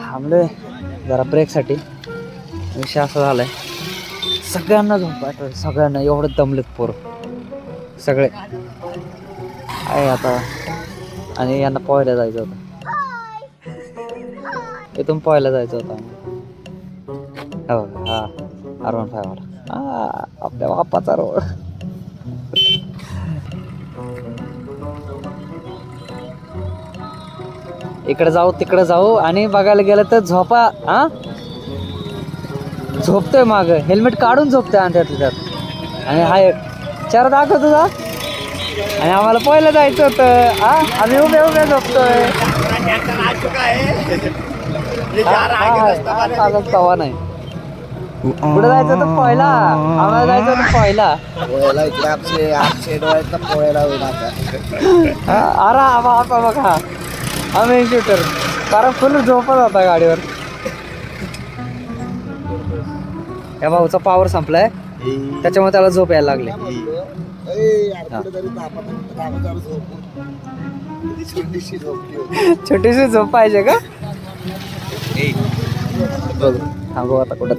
थांबलोय जरा ब्रेकसाठी. विषय असा झालाय, सगळ्यांना झोप सगळ्यांना एवढं दमलेत पोरं सगळे आहे आता. आणि यांना पोहायला जायचं होतं, इथून पोहायला जायचं होतं. हो हा R15 वाला, हा आपल्या बाप्पाचा रोड. इकडे जाऊ तिकडे जाऊ आणि बघायला गेलं तर झोपा. हा झोपतोय माग, हेल्मेट काढून झोपतोय आणि त्यात. आणि हा एक चार दाखव तुझा. आणि आम्हाला पहिलं जायचं होतं, हा आम्ही उभे उभे झोपतोय. तवा नाही कुठं जायचं होतं पहिला, आम्हाला जायचं होतं पहिला. अरे बापा बघा आम्ही शूटर, कारण फुल झोपत होता गाडीवर. या भाऊचा पॉवर संपलाय त्याच्यामुळे त्याला झोप यायला लागले. छोटीशी झोप पाहिजे का? बघू थांबू आता कुठं